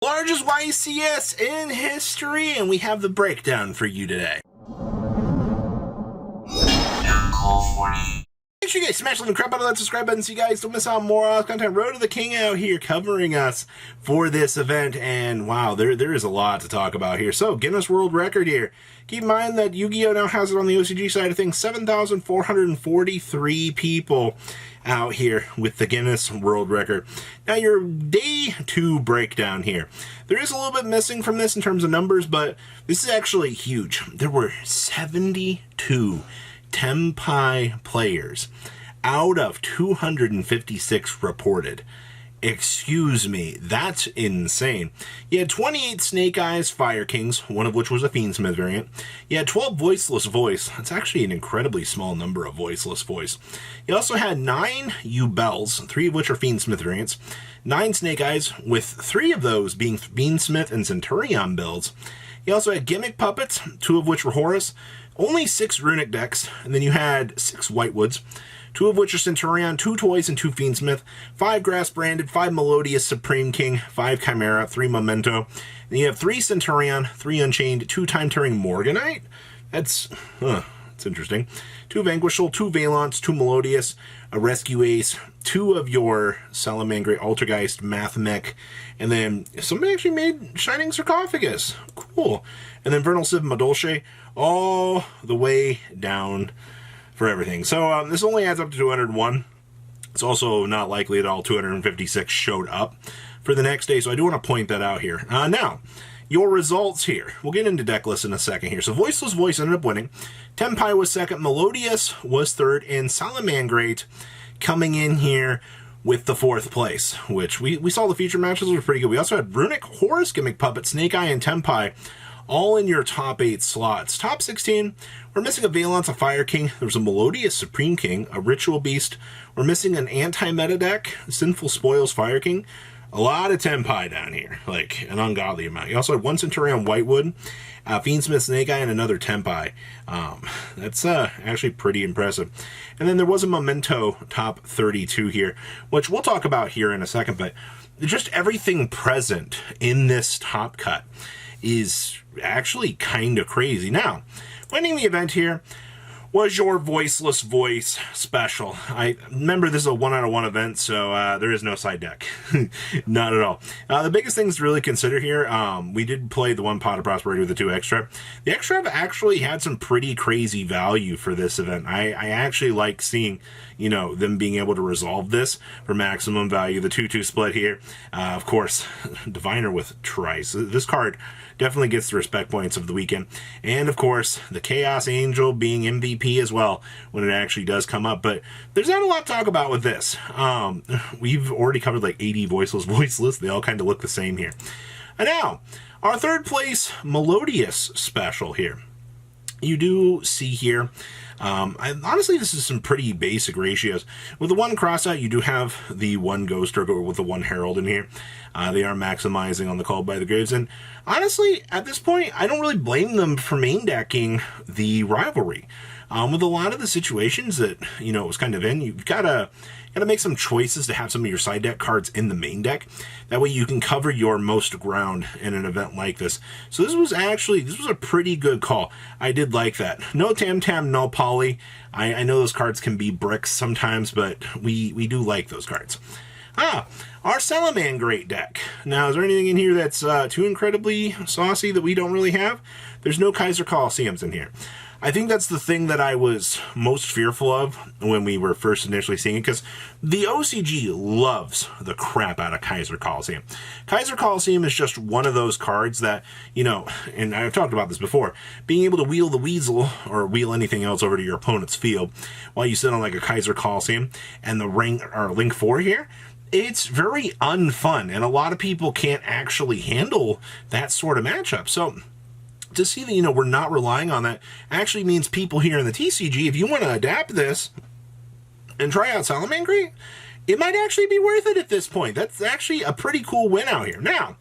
Largest YCS in history, and we have the breakdown for you today. Make sure you guys smash the crap out of that subscribe button so you guys don't miss out on more content. Road to the King out here covering us for this event, and wow, there is a lot to talk about here. So, Guinness World Record here. Keep in mind that Yu-Gi-Oh! Now has it on the OCG side of things. 7,443 people out here with the Guinness World Record. Now, your day 2 breakdown here. There is a little bit missing from this in terms of numbers, but this is actually huge. There were 72 Tenpai players out of 256 reported. Excuse me, that's insane. You had 28 Snake Eyes Fire Kings, one of which was a Fiendsmith variant. You had 12 Voiceless Voice. That's actually an incredibly small number of Voiceless Voice. You also had 9 U-Bells, 3 of which are Fiendsmith variants. 9 Snake Eyes, with 3 of those being Fiendsmith and Centurion builds. You also had Gimmick Puppets, 2 of which were Horus. Only 6 Runic decks, and then you had 6 Whitewoods, 2 of which are Centurion, 2 Toys, and 2 Fiendsmith, 5 Grass Branded, 5 Melodious Supreme King, 5 Chimera, 3 Memento. Then you have 3 Centurion, 3 Unchained, 2 Time-Turning Morganite. That's interesting. 2 Vanquishal, 2 Valance, 2 Melodious, a Rescue Ace, 2 of your Salamangreat, Altergeist, Mathmech, and then somebody actually made Shining Sarcophagus. Cool. And then Vernal Civ Madolche, all the way down for everything. So this only adds up to 201. It's also not likely at all 256 showed up for the next day, so I do want to point that out here. Now, your results here. We'll get into deck lists in a second here. So Voiceless Voice ended up winning. Tenpai was second, Melodious was third, and Salamangreat coming in here with the 4th place, which we saw the feature matches were pretty good. We also had Runic, Horus, Gimmick Puppet, Snake Eye, and Tenpai all in your top 8 slots. Top 16, we're missing a Valance, a Fire King. There's a Melodious Supreme King, a Ritual Beast. We're missing an anti-meta deck, Sinful Spoils Fire King. A lot of Tenpai down here, like an ungodly amount. You also had 1 Centurion Whitewood, Fiendsmith Snake Eye, and another Tenpai. That's actually pretty impressive. And then there was a Memento top 32 here, which we'll talk about here in a second, but just everything present in this top cut is actually kind of crazy. Now, winning the event here was your Voiceless Voice special. I remember this is a 1-out-of-1 event, so there is no side deck. Not at all. The biggest things to really consider here, we did play the 1 Pot of Prosperity with the 2 extra. The extra have actually had some pretty crazy value for this event. I actually like seeing, them being able to resolve this for maximum value. The 2-2 split here. Of course, Diviner with Trice. This card definitely gets the respect points of the weekend. And of course, the Chaos Angel being MVP as well when it actually does come up. But there's not a lot to talk about with this. We've already covered like 80 voiceless. They all kind of look the same here. And now, our 3rd place Melodious special here. You do see here, honestly, this is some pretty basic ratios. With the 1 crossout, you do have the 1 Ghost or with the 1 Herald in here. They are maximizing on the Called by the Graves. And honestly, at this point, I don't really blame them for main decking the Rivalry. With a lot of the situations that, it was kind of in, you've got to make some choices to have some of your side deck cards in the main deck. That way you can cover your most ground in an event like this. So this was a pretty good call. I did like that. No Tam Tam, no Poly. I know those cards can be bricks sometimes, but we do like those cards. Our Salamangreat deck. Now, is there anything in here that's too incredibly saucy that we don't really have? There's no Kaiser Coliseums in here. I think that's the thing that I was most fearful of when we were first initially seeing it, because the OCG loves the crap out of Kaiser Coliseum. Kaiser Coliseum is just one of those cards that, and I've talked about this before, being able to wheel the Weasel or wheel anything else over to your opponent's field while you sit on like a Kaiser Coliseum and the Link 4 here, it's very unfun, and a lot of people can't actually handle that sort of matchup. So to see that, we're not relying on that actually means people here in the TCG, if you want to adapt this and try out Salamangreat, it might actually be worth it at this point. That's actually a pretty cool win out here. Now,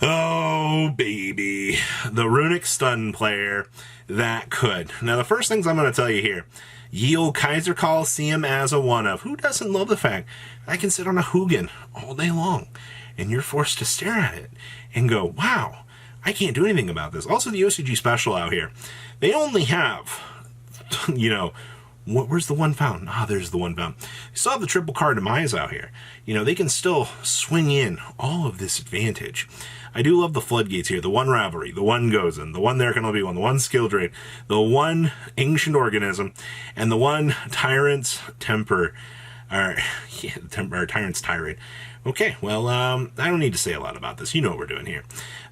oh baby, the Runic Stun player that could. Now, the first things I'm going to tell you here, yield Kaiser Coliseum as a one-of. Who doesn't love the fact I can sit on a Hugin all day long and you're forced to stare at it and go, wow, I can't do anything about this. Also, the OCG special out here, they only have, you know, where's the one fountain? Ah, there's the one fountain. You still have the triple card demise out here. You know, they can still swing in all of this advantage. I do love the floodgates here. The one Ravelry, the one Gozen, the one There Can Only Be One, the one Skill Drain, the one Ancient Organism, and the one Tyrant's Temper, or Tyrant's Tirade. Okay, well, I don't need to say a lot about this. You know what we're doing here.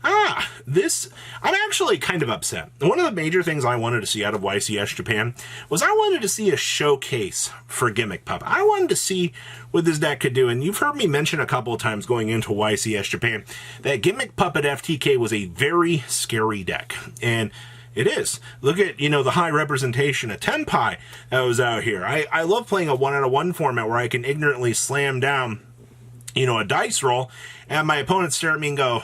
I'm actually kind of upset. One of the major things I wanted to see out of YCS Japan was I wanted to see a showcase for Gimmick Pup. I wanted to see what this deck could do, and you've heard me mention a couple of times going into YCS Japan that Gimmick Pup at FTK was a very scary deck, and it is. Look at, you know, the high representation of Tenpai that was out here. I love playing a 1-out-of-1 format where I can ignorantly slam down, you know, a dice roll, and my opponents stare at me and go,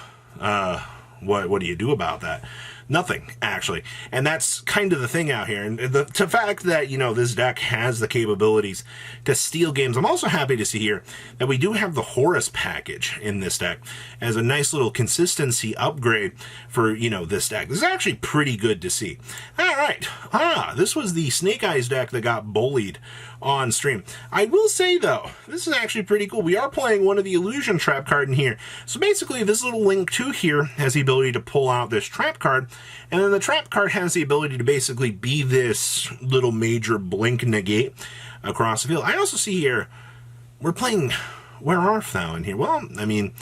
what do you do about that? Nothing, actually. And that's kind of the thing out here. And the fact that, you know, this deck has the capabilities to steal games. I'm also happy to see here that we do have the Horus package in this deck as a nice little consistency upgrade for, you know, this deck. This is actually pretty good to see. All right. This was the Snake Eyes deck that got bullied on stream. I will say, though, this is actually pretty cool. We are playing one of the Illusion Trap card in here. So basically, this little Link 2 here has the ability to pull out this Trap card, and then the Trap card has the ability to basically be this little major blink negate across the field. I also see here, we're playing Where Art Thou in here. Well, I mean,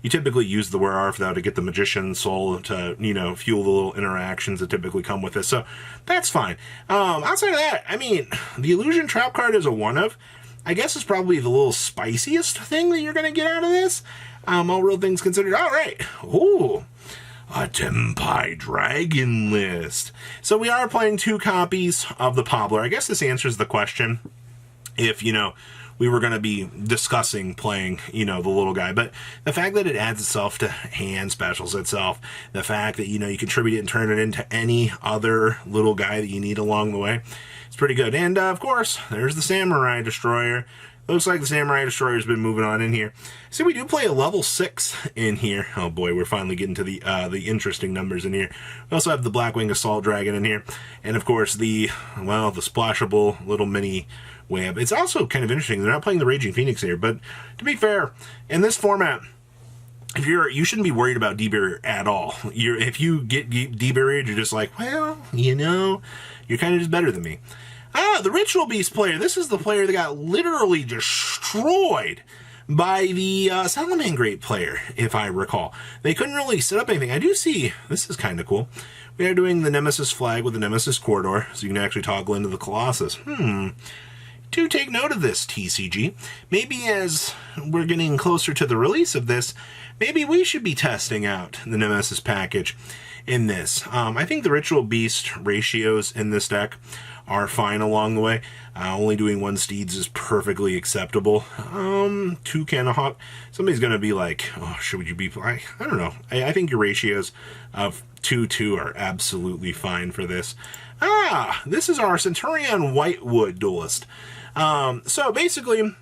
you typically use the Where Art Thou to get the Magician's Soul to, you know, fuel the little interactions that typically come with this. So that's fine. Outside of that, I mean, the Illusion Trap card is a one-of. I guess it's probably the little spiciest thing that you're going to get out of this. All real things considered. All right. Ooh. A Tenpai Dragon list. So we are playing 2 copies of the Pobbler. I guess this answers the question if, you know, we were going to be discussing playing, you know, the little guy. But the fact that it adds itself to hand specials itself, the fact that, you know, you contribute it and turn it into any other little guy that you need along the way, it's pretty good. And, of course, there's the Samurai Destroyer. Looks like the Samurai Destroyer's been moving on in here. So we do play a level 6 in here. Oh boy, we're finally getting to the interesting numbers in here. We also have the Blackwing Assault Dragon in here. And, of course, the splashable little mini web. It's also kind of interesting. They're not playing the Raging Phoenix here, but to be fair, in this format, you shouldn't be worried about D-Barrier at all. If you get D-Barrier, you're just like, well, you know, you're kind of just better than me. The Ritual Beast player. This is the player that got literally destroyed by the Salamangreat player, if I recall. They couldn't really set up anything. I do see, this is kind of cool. We are doing the Nemesis flag with the Nemesis Corridor, so you can actually toggle into the Colossus. Do take note of this, TCG. Maybe as we're getting closer to the release of this, maybe we should be testing out the Nemesis package in this. I think the Ritual Beast ratios in this deck are fine along the way. Only doing 1 Steeds is perfectly acceptable. 2 Cannahawk. Somebody's going to be like, oh, should you be... I don't know. I think your ratios of 2-2 are absolutely fine for this. This is our Centurion Whitewood Duelist. So basically,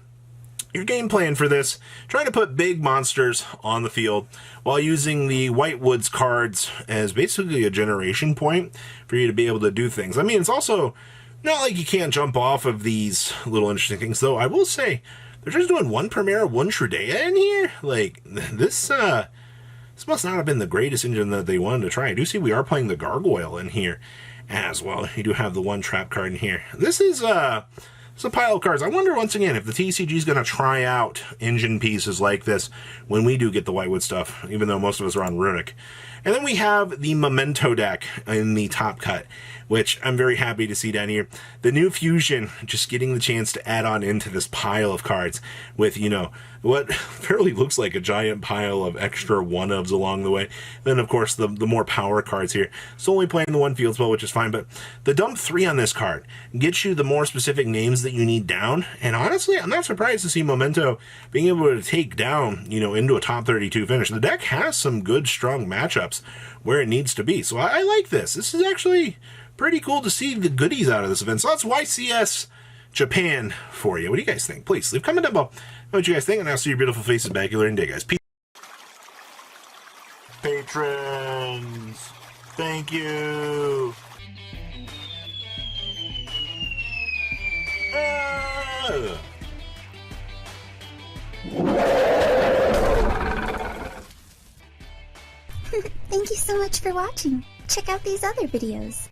your game plan for this, trying to put big monsters on the field while using the Whitewood's cards as basically a generation point for you to be able to do things. I mean, it's also not like you can't jump off of these little interesting things, though I will say they're just doing 1 Primera, 1 Trudea in here. Like, this must not have been the greatest engine that they wanted to try. I do see we are playing the Gargoyle in here as well. You do have the 1 trap card in here. This is it's a pile of cards. I wonder, once again, if the TCG is going to try out engine pieces like this when we do get the Whitewood stuff, even though most of us are on Runic. And then we have the Memento deck in the top cut, which I'm very happy to see down here. The new Fusion just getting the chance to add on into this pile of cards with, you know, what fairly looks like a giant pile of extra one-ofs along the way. Then, of course, the more power cards here. It's only playing the 1 field spell, which is fine, but the dump 3 on this card gets you the more specific names that you need down. And honestly, I'm not surprised to see Memento being able to take down, you know, into a top 32 finish. The deck has some good, strong matchups where it needs to be. So I like this. This is actually pretty cool to see the goodies out of this event. So that's YCS Japan for you. What do you guys think? Please leave a comment down below what you guys think, and I'll see your beautiful faces back here later today, guys. Peace. patrons. Thank you. Thank you so much for watching. Check out these other videos.